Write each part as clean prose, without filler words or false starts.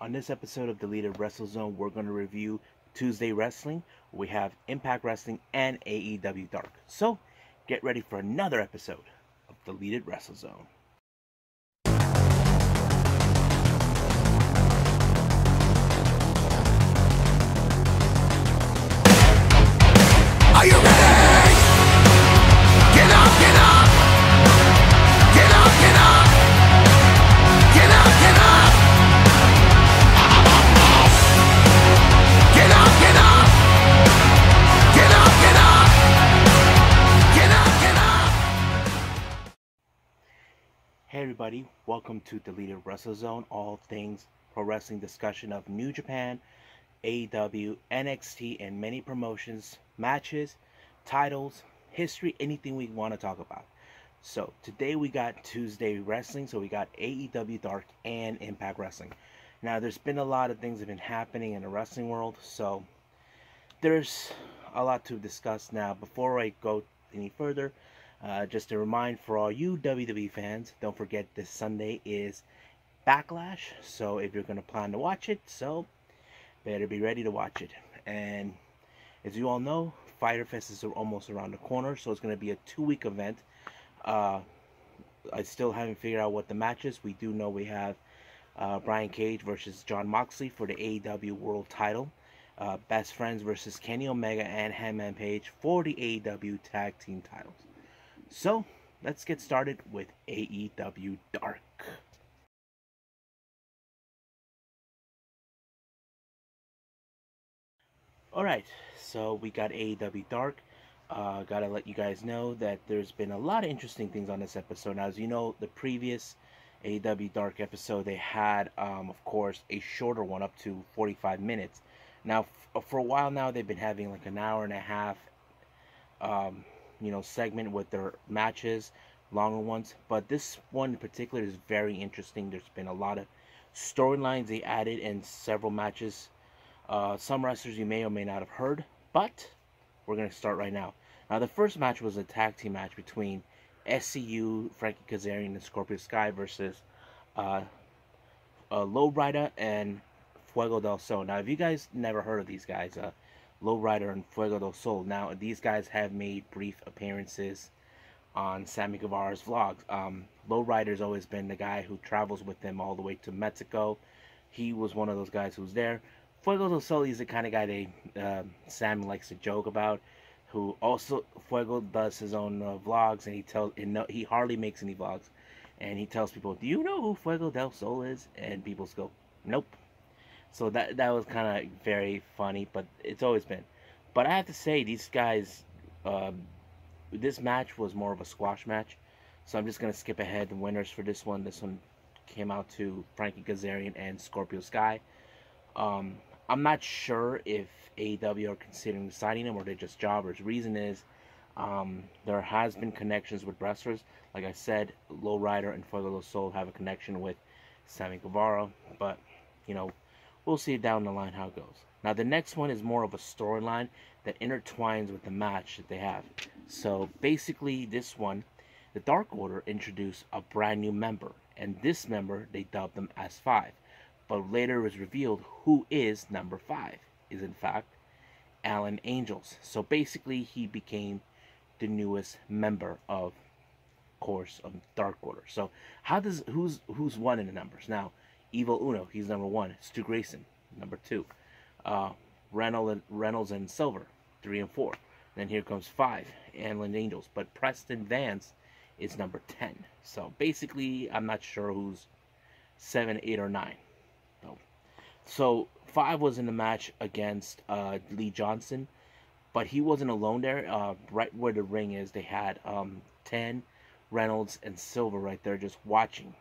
On this episode of Deleted Wrestle Zone, we're going to review Tuesday Wrestling. We have Impact Wrestling and AEW Dark. So, get ready for another episode of Deleted Wrestle Zone. Are you ready? Get up, get up! Get up, get up! Get up, get up! Get up, get up! Get up, get up! Get up, get up! Hey everybody, welcome to Deleted Wrestle Zone, all things pro wrestling discussion of New Japan, AEW, NXT, and many promotions, matches, titles, history, anything we want to talk about. So today we got Tuesday Wrestling, so we got AEW Dark and Impact Wrestling. Now there's been a lot of things that have been happening in the wrestling world, so there's a lot to discuss now. Before I go any further, just a reminder for all you WWE fans, don't forget this Sunday is Backlash, so if you're going to plan to watch it, so better be ready to watch it. And as you all know, Fyter Fest is almost around the corner, so it's going to be a 2-week event. I still haven't figured out what the match is. We do know we have Brian Cage versus Jon Moxley for the AEW World Title. Best Friends versus Kenny Omega and Hangman Page for the AEW Tag Team titles. So, let's get started with AEW Dark. Alright, so we got AEW Dark. Gotta let you guys know that there's been a lot of interesting things on this episode. Now, as you know, the previous AEW Dark episode, they had, of course, a shorter one up to 45 minutes. Now, for a while now, they've been having like an hour and a half, segment with their matches, longer ones. But this one in particular is very interesting. There's been a lot of storylines they added in several matches. Some wrestlers you may or may not have heard, but we're going to start right now. Now, the first match was a tag team match between SCU, Frankie Kazarian, and Scorpio Sky versus Lowrider and Fuego del Sol. Now, if you guys never heard of these guys, Lowrider and Fuego del Sol, now these guys have made brief appearances on Sammy Guevara's vlogs. Lowrider's always been the guy who travels with them all the way to Mexico. He was one of those guys who's there. Fuego del Sol is the kind of guy Sam likes to joke about. Who also Fuego does his own vlogs, and he hardly makes any vlogs, and he tells people, "Do you know who Fuego del Sol is?" And people go, "Nope." So that was kind of very funny, but it's always been. But I have to say, these guys, this match was more of a squash match, so I'm just gonna skip ahead the winners for this one. This one came out to Frankie Kazarian and Scorpio Sky. I'm not sure if AEW are considering signing them or they're just jobbers. Reason is, there has been connections with wrestlers. Like I said, Lowrider and Fuego del Sol have a connection with Sammy Guevara, but we'll see down the line how it goes. Now the next one is more of a storyline that intertwines with the match that they have. So basically, this one, the Dark Order introduced a brand new member, and this member they dubbed them as 5. But later it was revealed who is number 5 is in fact Alan Angels. So basically he became the newest member of Dark Order. So who's one in the numbers? Now, Evil Uno, he's number 1. Stu Grayson, number 2. Reynolds and Silver, 3 and 4. Then here comes 5, Alan Angels. But Preston Vance is number 10. So basically I'm not sure who's 7, 8, or 9. So 5 was in the match against Lee Johnson, but he wasn't alone there. Right where the ring is, they had 10, Reynolds, and Silver right there just watching.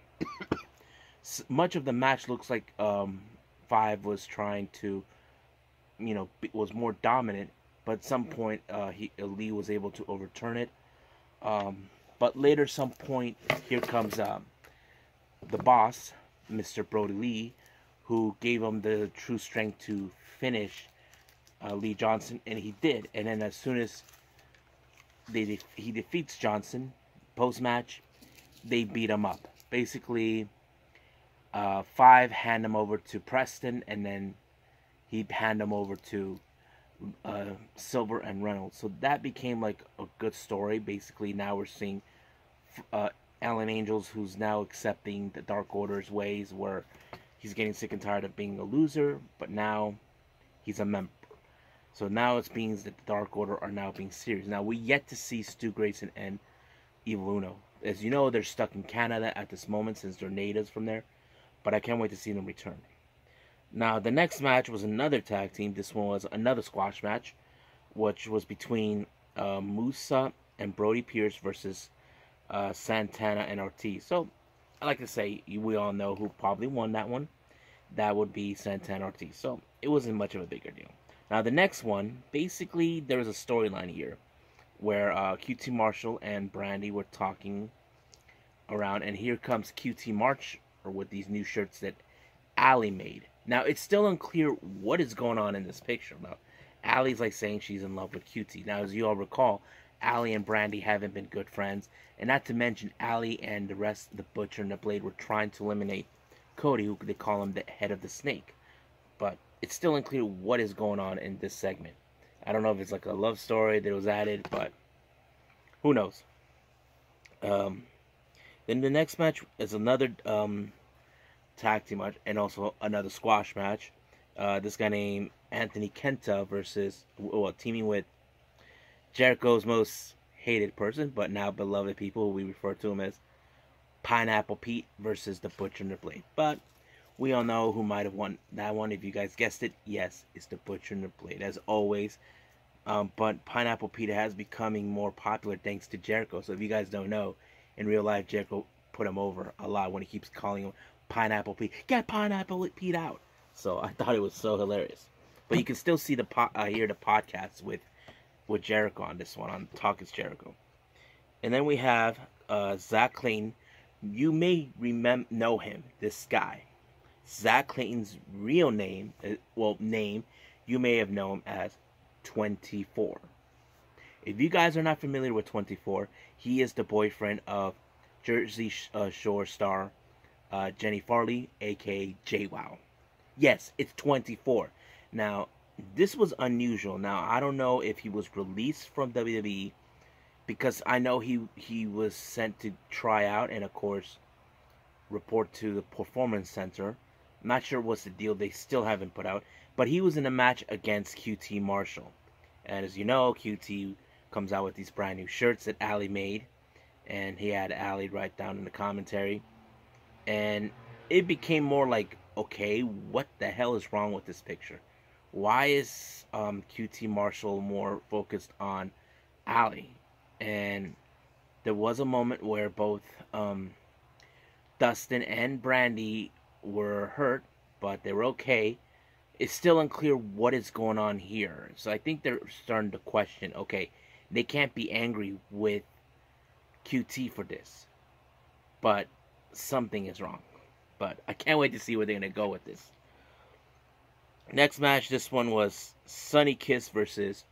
Much of the match looks like 5 was trying to, was more dominant, but at some point Lee was able to overturn it. But later, some point, here comes the boss, Mr. Brody Lee, who gave him the true strength to finish Lee Johnson, and he did. And then as soon as he defeats Johnson, post-match, they beat him up. Basically, 5 hand him over to Preston, and then he hand him over to Silver and Reynolds. So that became like a good story. Basically, now we're seeing Alan Angels, who's now accepting the Dark Order's ways, where he's getting sick and tired of being a loser, but now he's a member. So now it means that the Dark Order are now being serious. Now we yet to see Stu Grayson and Evil Uno. As you know, they're stuck in Canada at this moment since they're natives from there, but I can't wait to see them return. Now the next match was another tag team. This one was another squash match, which was between Musa and Brody Pierce versus Santana and Ortiz. So I like to say we all know who probably won that one. That would be Santana Ortiz. So it wasn't much of a bigger deal. Now the next one, basically there was a storyline here where QT Marshall and Brandy were talking around, and here comes QT Marshall with these new shirts that Allie made. Now it's still unclear what is going on in this picture. Now Allie's like saying she's in love with QT. Now as you all recall, Allie and Brandy haven't been good friends, and not to mention Allie and the rest of the Butcher and the Blade were trying to eliminate Cody, who they call him the head of the snake. But it's still unclear what is going on in this segment. I don't know if it's like a love story that was added, but who knows. Then the next match is another tag team match and also another squash match. This guy named Anthony Kenta versus, teaming with Jericho's most hated person, but now beloved people. We refer to him as Pineapple Pete versus the Butcher and the Blade. But we all know who might have won that one. If you guys guessed it, yes, it's the Butcher and the Blade, as always. But Pineapple Pete has becoming more popular thanks to Jericho. So if you guys don't know, in real life, Jericho put him over a lot when he keeps calling him Pineapple Pete. Get Pineapple Pete out. So I thought it was so hilarious. But you can still see hear the podcast with Jericho on this one, on Talk is Jericho. And then we have Zach Clayton. You may know him, this guy. Zach Clayton's real name, you may have known him as 24. If you guys are not familiar with 24, he is the boyfriend of Jersey Shore star Jenny Farley, aka JWoww. Yes, it's 24. Now, this was unusual. Now, I don't know if he was released from WWE, because I know he was sent to try out and, of course, report to the Performance Center. I'm not sure what's the deal. They still haven't put out. But he was in a match against QT Marshall. And as you know, QT comes out with these brand new shirts that Allie made. And he had Allie write down in the commentary. And it became more like, okay, what the hell is wrong with this picture? Why is QT Marshall more focused on Allie? And there was a moment where both Dustin and Brandy were hurt, but they were okay. It's still unclear what is going on here. So I think they're starting to question, okay, they can't be angry with QT for this, but something is wrong. But I can't wait to see where they're going to go with this. Next match, this one was Sonny Kiss versus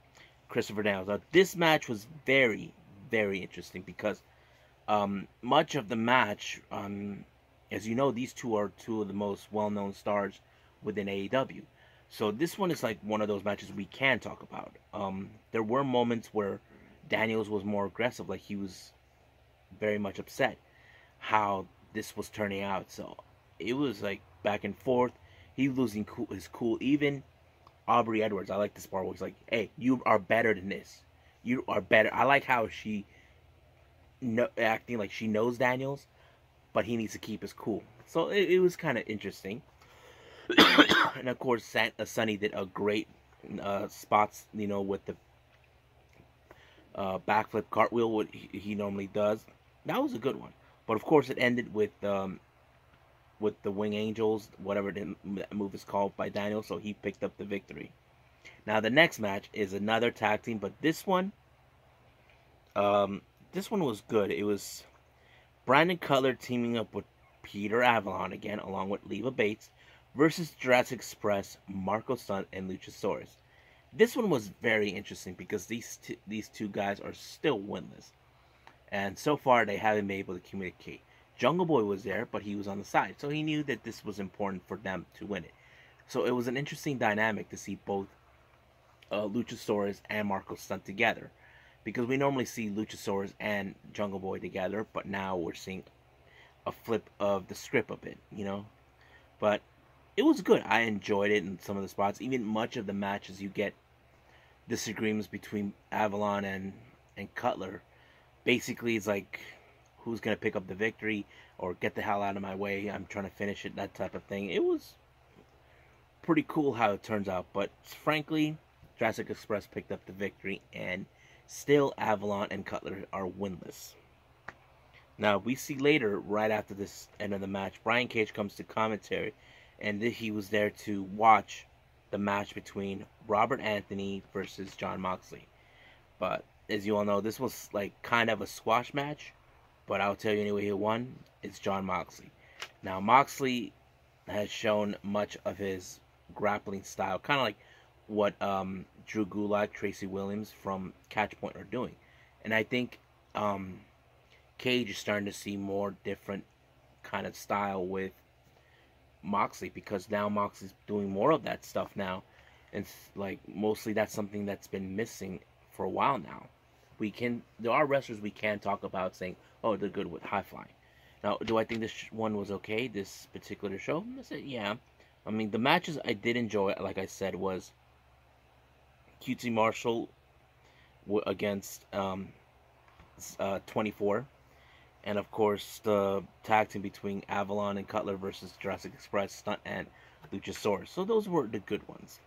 Christopher Daniels. Now, this match was very, very interesting because much of the match, as you know, these two are two of the most well-known stars within AEW. So this one is like one of those matches we can talk about. There were moments where Daniels was more aggressive, like he was very much upset how this was turning out. So it was like back and forth. He was losing his cool. Even Aubrey Edwards, I like this part where he's like, hey, you are better than this. You are better. I like how she acting like she knows Daniels, but he needs to keep his cool. So it was kind of interesting. And of course, Sonny did a great spots, with the backflip cartwheel, what he normally does. That was a good one. But of course, it ended with the Wing Angels, whatever the move is called, by Daniel. So he picked up the victory. Now the next match is another tag team, but this one was good. It was Brandon Cutler teaming up with Peter Avalon again, along with Leva Bates, versus Jurassic Express, Marco Stunt, and Luchasaurus. This one was very interesting because these two guys are still winless, and so far they haven't been able to communicate. Jungle Boy was there, but he was on the side. So he knew that this was important for them to win it. So it was an interesting dynamic to see both Luchasaurus and Marco Stunt together. Because we normally see Luchasaurus and Jungle Boy together, but now we're seeing a flip of the script a bit, you know? But it was good. I enjoyed it in some of the spots. Even much of the matches, you get disagreements between Avalon and Cutler. Basically, it's like, who's going to pick up the victory, or get the hell out of my way, I'm trying to finish it, that type of thing. It was pretty cool how it turns out, but frankly, Jurassic Express picked up the victory, and still Avalon and Cutler are winless. Now, we see later, right after this end of the match, Brian Cage comes to commentary, and he was there to watch the match between Robert Anthony versus Jon Moxley. But, as you all know, this was like kind of a squash match, but I'll tell you anyway who won. It's Jon Moxley. Now, Moxley has shown much of his grappling style, kind of like what Drew Gulak, Tracy Williams from Catchpoint are doing. And I think Cage is starting to see more different kind of style with Moxley, because now Moxley's doing more of that stuff now, and like mostly that's something that's been missing for a while now. There are wrestlers we can talk about saying, oh, they're good with high flying. Now, do I think this one was okay, this particular show? I said, yeah. I mean, the matches I did enjoy, like I said, was QT Marshall against 24. And, of course, the tag team between Avalon and Cutler versus Jurassic Express, Stunt, and Luchasaurus. So those were the good ones.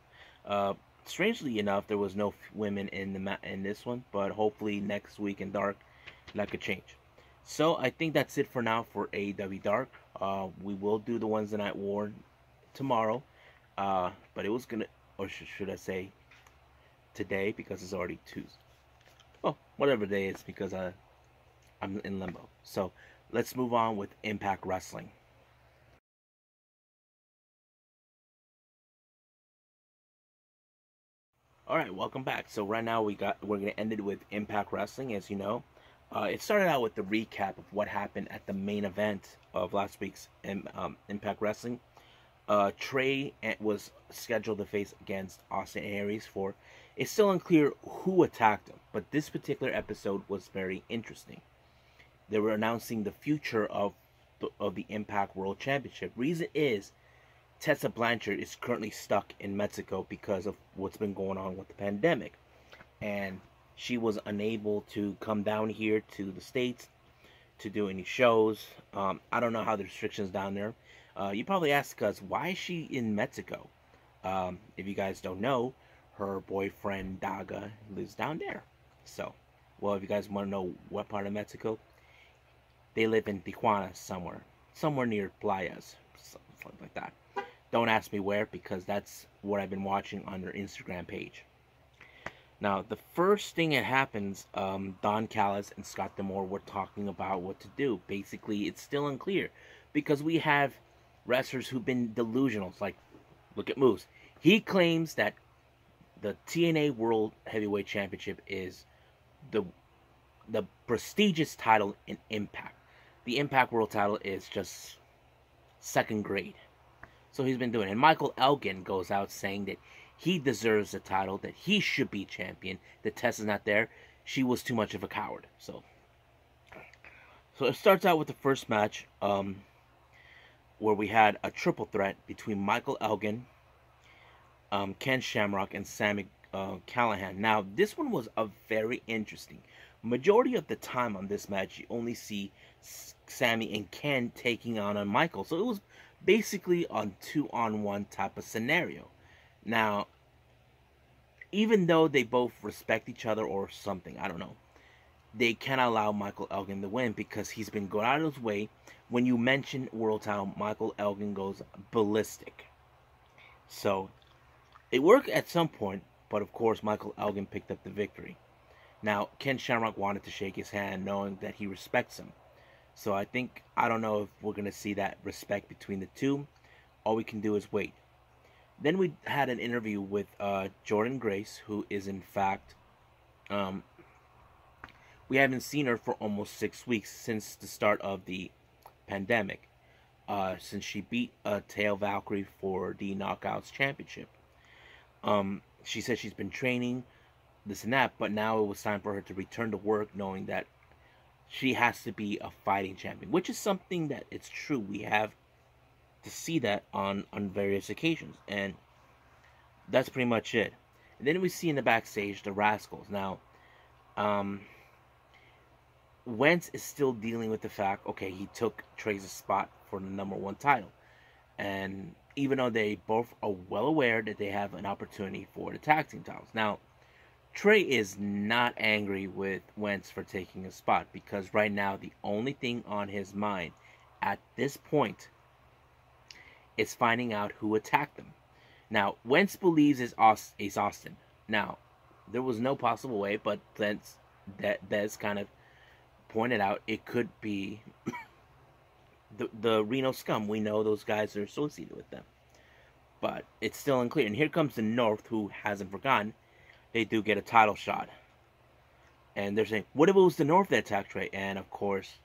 Strangely enough, there was no women in this one, but hopefully next week in Dark, that could change. So I think that's it for now for AEW Dark. We will do the Wednesday Night War tomorrow, but it was gonna, or should I say, today, because it's already Tuesday. Well, whatever day it is, because I'm in limbo. So let's move on with Impact Wrestling. All right, welcome back. So right now we're gonna end it with Impact Wrestling, as you know. It started out with the recap of what happened at the main event of last week's Impact Wrestling. Trey was scheduled to face against Austin Aries for. It's still unclear who attacked him, but this particular episode was very interesting. They were announcing the future of the Impact World Championship. Reason is, Tessa Blanchard is currently stuck in Mexico because of what's been going on with the pandemic, and she was unable to come down here to the States to do any shows. I don't know how the restrictions down there. You probably ask us, why is she in Mexico? If you guys don't know, her boyfriend Daga lives down there. So, well, if you guys want to know what part of Mexico, they live in Tijuana somewhere near Playas, something like that. Don't ask me where, because that's what I've been watching on their Instagram page. Now, the first thing that happens, Don Callis and Scott D'Amore were talking about what to do. Basically, it's still unclear, because we have wrestlers who've been delusional. It's like, look at Moose. He claims that the TNA World Heavyweight Championship is the prestigious title in Impact. The Impact World title is just second grade. So he's been doing it. And Michael Elgin goes out saying that he deserves the title, that he should be champion, that Tess is not there. She was too much of a coward. So it starts out with the first match, where we had a triple threat between Michael Elgin, Ken Shamrock, and Sami Callihan. Now, this one was a very interesting. Majority of the time on this match, you only see Sami and Ken taking on Michael. So it was basically a 2-on-1 type of scenario. Now, even though they both respect each other or something, I don't know, they cannot allow Michael Elgin to win, because he's been going out of his way. When you mention World title, Michael Elgin goes ballistic. So it worked at some point, but of course Michael Elgin picked up the victory. Now, Ken Shamrock wanted to shake his hand, knowing that he respects him. So I don't know if we're going to see that respect between the two. All we can do is wait. Then we had an interview with Jordynne Grace, who is in fact, we haven't seen her for almost 6 weeks, since the start of the pandemic, since she beat Taya Valkyrie for the Knockouts Championship. She said she's been training this and that, but now it was time for her to return to work, knowing that she has to be a fighting champion, which is something that it's true. We have to see that on various occasions, and that's pretty much it. And then we see in the backstage the Rascals. Now, Wentz is still dealing with the fact, okay, he took Trey's spot for the #1 title, and even though they both are well aware that they have an opportunity for the tag team titles. Now, Trey is not angry with Wentz for taking his spot, because right now the only thing on his mind at this point is finding out who attacked him. Now, Wentz believes it's Ace Austin. Now, there was no possible way, but Dez kind of pointed out it could be the Reno Scum. We know those guys are associated with them, but it's still unclear. And here comes the North, who hasn't forgotten. They do get a title shot, and they're saying, what if it was the North that attacked Trey? And of course,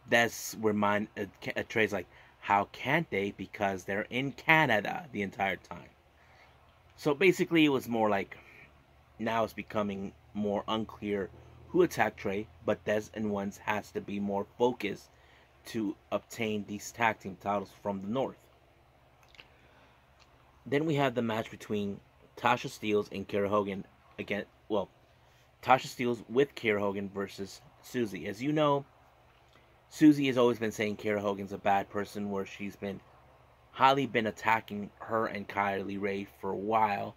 that's where Trey's like, how can't they, because they're in Canada the entire time. So basically it was more like, now it's becoming more unclear who attacked Trey, but Dez and Wentz has to be more focused to obtain these tag team titles from the North. Then we have the match between Tasha Steelz and Kiera Hogan again. Well, Tasha Steelz with Kiera Hogan versus Susie. As you know, Susie has always been saying Kiera Hogan's a bad person, where she's been attacking her and Kylie Ray for a while,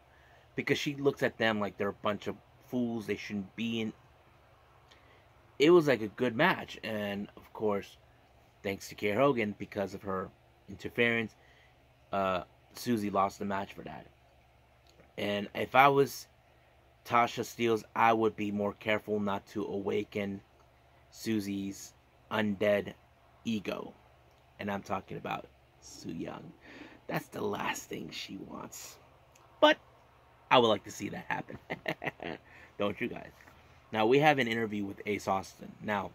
because she looks at them like they're a bunch of fools they shouldn't be in. It was like a good match, and of course, thanks to Kiera Hogan, because of her interference, Susie lost the match for that. And if I was Tasha Steelz, I would be more careful not to awaken Susie's undead ego. And I'm talking about Su Yung. That's the last thing she wants. But I would like to see that happen. Don't you guys? Now, we have an interview with Ace Austin. Now,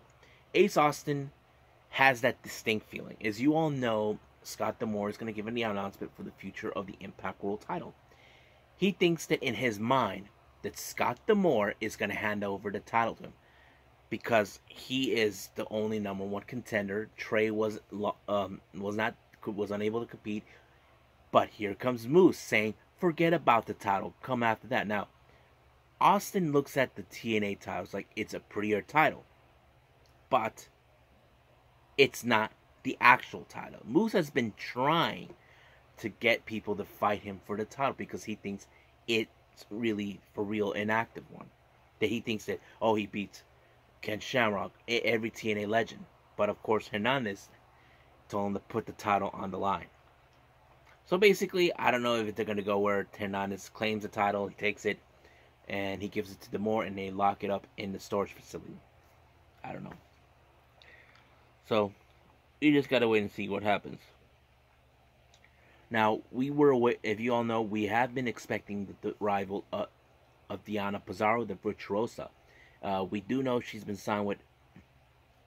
Ace Austin has that distinct feeling. As you all know, Scott D'Amore is going to give an announcement for the future of the Impact World title. He thinks that in his mind, that Scott D'Amore is going to hand over the title to him, because he is the only #1 contender. Trey was unable to compete, but here comes Moose saying, forget about the title, come after that. Now, Austin looks at the TNA titles like it's a prettier title, but it's not the actual title. Moose has been trying to get people to fight him for the title, because he thinks it's really, for real, an active one. That he thinks that, oh, he beats Ken Shamrock, every TNA legend. But of course, Hernandez told him to put the title on the line. So basically, I don't know if they're going to go where Hernandez claims the title, he takes it, and he gives it to D'Amore, and they lock it up in the storage facility. I don't know. So, you just gotta wait and see what happens. Now, if you all know, we have been expecting the arrival of Deonna Puzzarro, the Virtuosa. We do know she's been signed with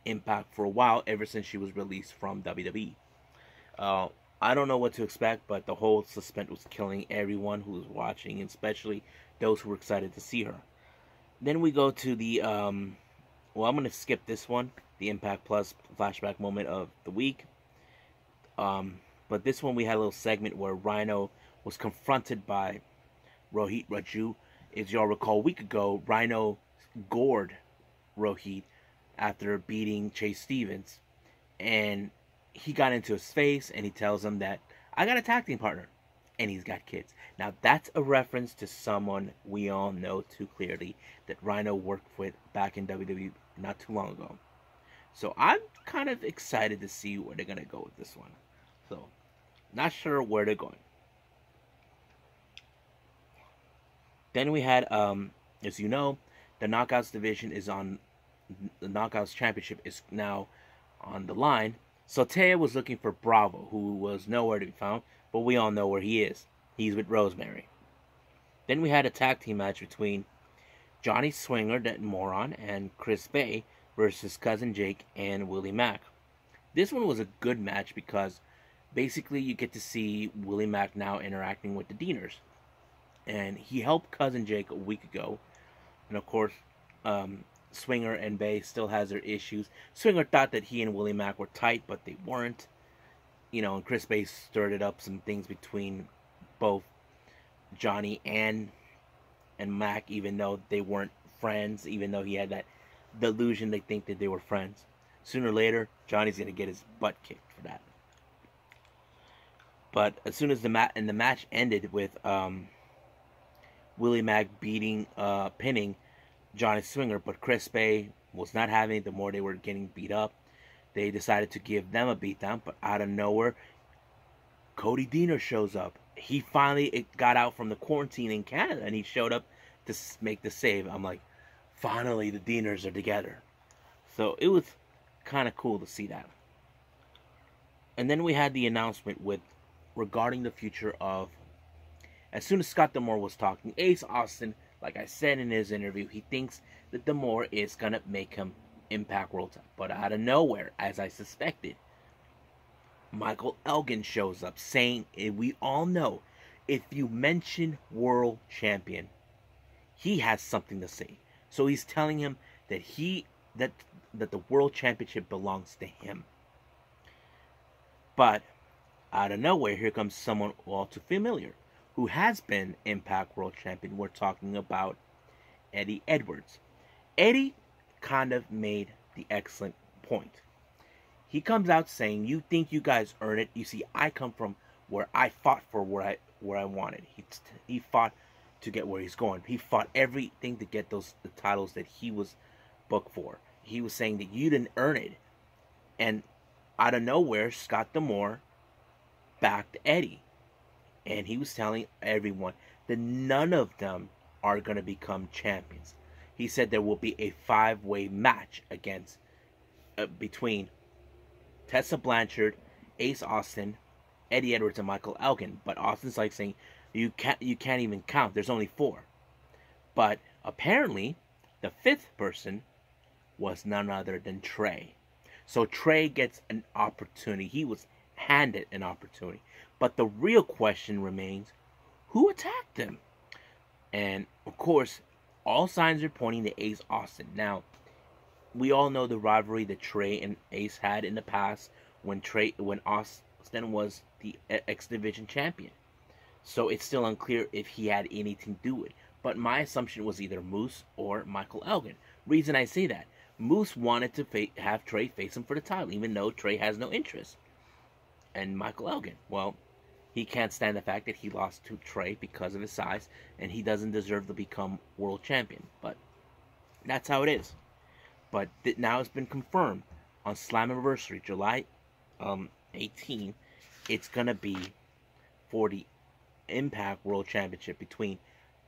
Impact for a while, ever since she was released from WWE. I don't know what to expect, but the whole suspense was killing everyone who was watching, especially those who were excited to see her. Then we go to the, I'm going to skip this one, the Impact Plus flashback moment of the week. But this one, we had a little segment where Rhino was confronted by Rohit Raju. As y'all recall, a week ago, Rhino gored Rohit after beating Chase Stevens. And he got into his face, and he tells him that, I got a tag team partner, and he's got kids. Now, that's a reference to someone we all know too clearly that Rhino worked with back in WWE not too long ago. So I'm kind of excited to see where they're going to go with this one. So, not sure where they're going. Then we had, as you know, the Knockouts division is on, the Knockouts Championship is now on the line. So Taya was looking for Bravo, who was nowhere to be found, but we all know where he is. He's with Rosemary. Then we had a tag team match between Johnny Swinger, that moron, and Chris Bay, versus Cousin Jake and Willie Mack. This one was a good match because basically you get to see Willie Mack now interacting with the Deaners. And he helped Cousin Jake a week ago. And of course, Swinger and Bay still has their issues. Swinger thought that he and Willie Mack were tight, but they weren't. And Chris Bay stirred up some things between both Johnny and Mac, even though they weren't friends, even though he had that delusion they think that they were friends. Sooner or later, Johnny's going to get his butt kicked for that. But as soon as the match ended with Willie Mack pinning Johnny Swinger, but Chris Bay was not having it. The more they were getting beat up, they decided to give them a beatdown. But out of nowhere, Cody Deaner shows up. He finally got out from the quarantine in Canada, and he showed up to make the save. I'm like, finally the Deaners are together. So it was kind of cool to see that. And then we had the announcement regarding the future of, as soon as Scott D'Amore was talking, Ace Austin, like I said in his interview, he thinks that D'Amore is going to make him Impact World Champ. But out of nowhere, as I suspected, Michael Elgin shows up saying, we all know, if you mention World Champion, he has something to say. So he's telling him that that the World Championship belongs to him. But out of nowhere, here comes someone all too familiar, who has been Impact World Champion. We're talking about Eddie Edwards. Eddie kind of made the excellent point. He comes out saying, you think you guys earn it. You see, I come from where I fought for where I wanted. He fought to get where he's going. He fought everything to get the titles that he was booked for. He was saying that you didn't earn it. And out of nowhere, Scott D'Amore backed Eddie. And he was telling everyone that none of them are going to become champions. He said there will be a 5-way match between Tessa Blanchard, Ace Austin, Eddie Edwards, and Michael Elgin. But Austin's like saying, you can't even count. There's only 4. But apparently, the 5th person was none other than Trey. So Trey gets an opportunity. He was handed an opportunity. But the real question remains, who attacked him? And of course, all signs are pointing to Ace Austin. Now, we all know the rivalry that Trey and Ace had in the past when Austin was the X Division champion. So it's still unclear if he had anything to do with it. But my assumption was either Moose or Michael Elgin. Reason I say that, Moose wanted to have Trey face him for the title, even though Trey has no interest. And Michael Elgin, well, he can't stand the fact that he lost to Trey because of his size, and he doesn't deserve to become world champion. But that's how it is. But now it's been confirmed on Slammiversary, July 18. It's going to be for the Impact World Championship between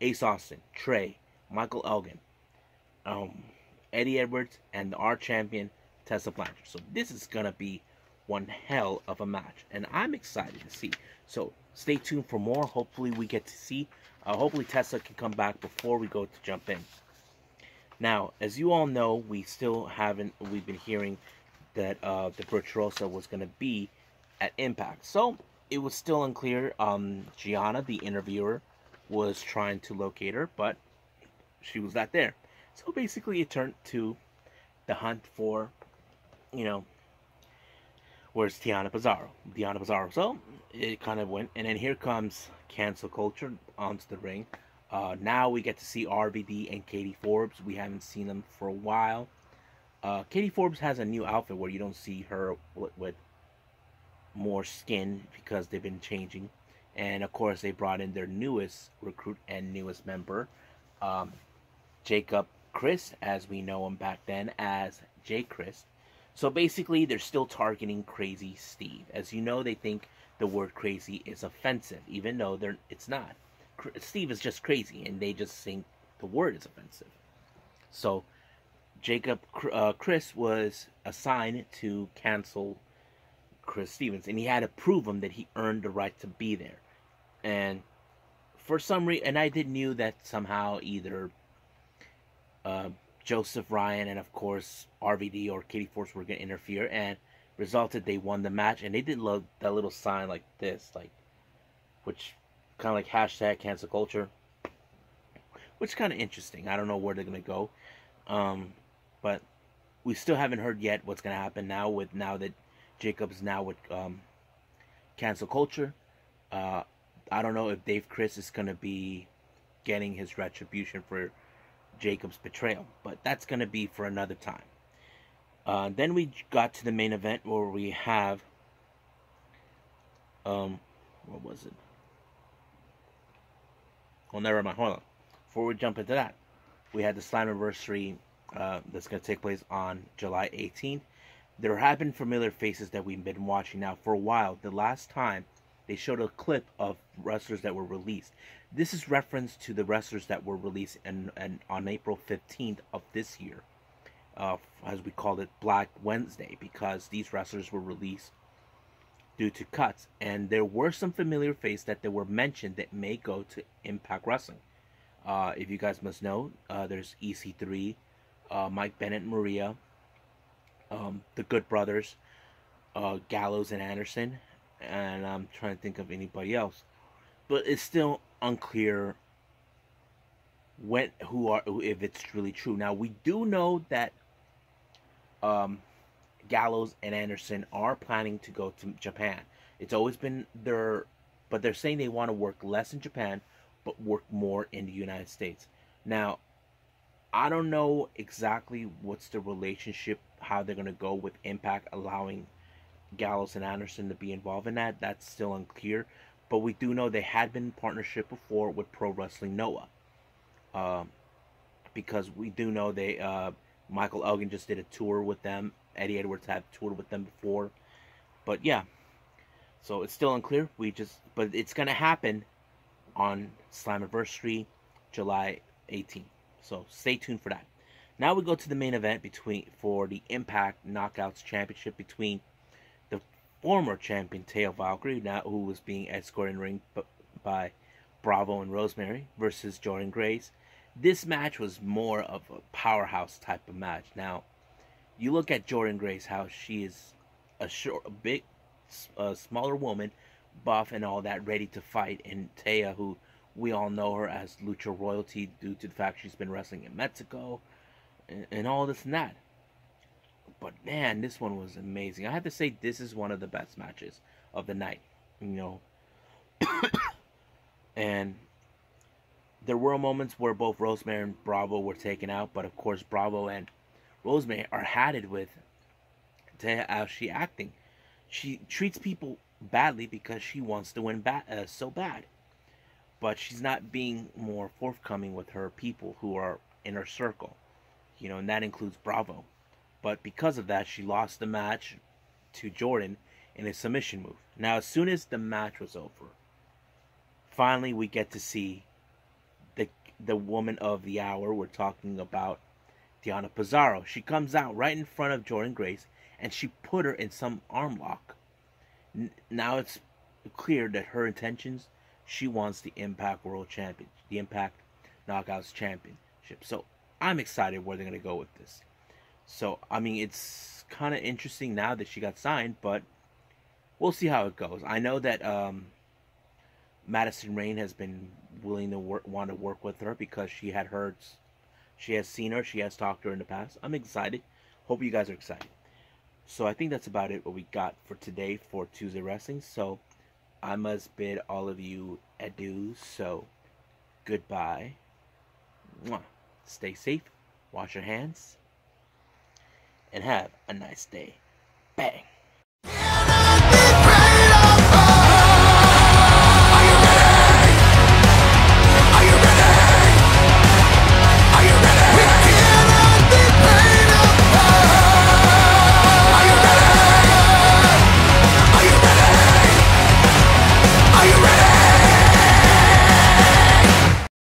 Ace Austin, Trey, Michael Elgin, Eddie Edwards, and our champion, Tessa Blanchard. So this is going to be one hell of a match, and I'm excited to see. So stay tuned for more. Hopefully we get to see. Hopefully Tessa can come back before we go to jump in. Now, as you all know, we've been hearing that the Virtuosa was going to be at Impact. So it was still unclear. Gianna, the interviewer, was trying to locate her, but she was not there. So basically it turned to the hunt for, where's Deonna Puzzarro. So it kind of went, and then here comes Cancel Culture onto the ring. Now we get to see RVD and Katie Forbes. We haven't seen them for a while. Katie Forbes has a new outfit where you don't see her with more skin because they've been changing. And of course they brought in their newest recruit and newest member, Jacob Chris, as we know him back then as J. Chris. So basically they're still targeting Crazy Steve. As you know, they think the word crazy is offensive, even though it's not. Steve is just crazy, and they just think the word is offensive. So Jacob Chris was assigned to cancel Chris Stevens, and he had to prove him that he earned the right to be there. And for some reason, and I did knew that somehow either Joseph Ryan and of course RVD or Katie Force were gonna interfere, and resulted they won the match, and they did love that little sign like this, like which kind of like hashtag cancel culture, which is kind of interesting. I don't know where they're gonna go, but we still haven't heard yet what's gonna happen now that Jacob's now with cancel culture. I don't know if Dave Chris is gonna be getting his retribution for Jacob's betrayal, but that's gonna be for another time. Then we got to the main event where we have what was it? Well, never mind. Hold on. Before we jump into that, we had the Slammiversary that's going to take place on July 18th. There have been familiar faces that we've been watching now for a while. The last time they showed a clip of wrestlers that were released. This is reference to the wrestlers that were released on April 15th of this year, as we called it Black Wednesday, because these wrestlers were released due to cuts, and there were some familiar faces that they were mentioned that may go to Impact Wrestling. If you guys must know, there's EC3, Mike Bennett and Maria, the Good Brothers, Gallows and Anderson, and I'm trying to think of anybody else, but it's still unclear if it's really true. Now we do know that Gallows and Anderson are planning to go to Japan. It's always been but they're saying they want to work less in Japan, but work more in the United States. Now, I don't know exactly what's the relationship, how they're going to go with Impact allowing Gallows and Anderson to be involved in that. That's still unclear. But we do know they had been in partnership before with Pro Wrestling Noah. Because we do know Michael Elgin just did a tour with them. Eddie Edwards had toured with them before. But yeah. So it's still unclear. But it's going to happen on Slammiversary, July 18th. So stay tuned for that. Now we go to the main event for the Impact Knockouts Championship between the former champion Taya Valkyrie, who was being escorted in the ring by Bravo and Rosemary, versus Jordynne Grace. This match was more of a powerhouse type of match. Now, you look at Jordynne Grace, how she is a smaller woman, buff and all that, ready to fight, and Taya, who we all know her as Lucha Royalty due to the fact she's been wrestling in Mexico and all this and that. But man, this one was amazing. I have to say, this is one of the best matches of the night, and there were moments where both Rosemary and Bravo were taken out, but of course Bravo and Rosemary are hatted with Taya as she acting. She treats people badly because she wants to win so bad. But she's not being more forthcoming with her people who are in her circle. And that includes Bravo. But because of that, she lost the match to Jordynne in a submission move. Now, as soon as the match was over, finally we get to see the woman of the hour. We're talking about Deonna Puzzarro. She comes out right in front of Jordynne Grace, and she put her in some arm lock. Now it's clear that her intentions, she wants the Impact World Champion, the Impact Knockouts Championship. So I'm excited where they're going to go with this. So, I mean, it's kind of interesting now that she got signed, but we'll see how it goes. I know that Madison Rayne has been willing to want to work with her because she has seen her, she has talked to her in the past. I'm excited. Hope you guys are excited. So I think that's about it what we got for today for Tuesday Wrestling. So I must bid all of you adieu. So goodbye. Mwah. Stay safe. Wash your hands. And have a nice day. Bang.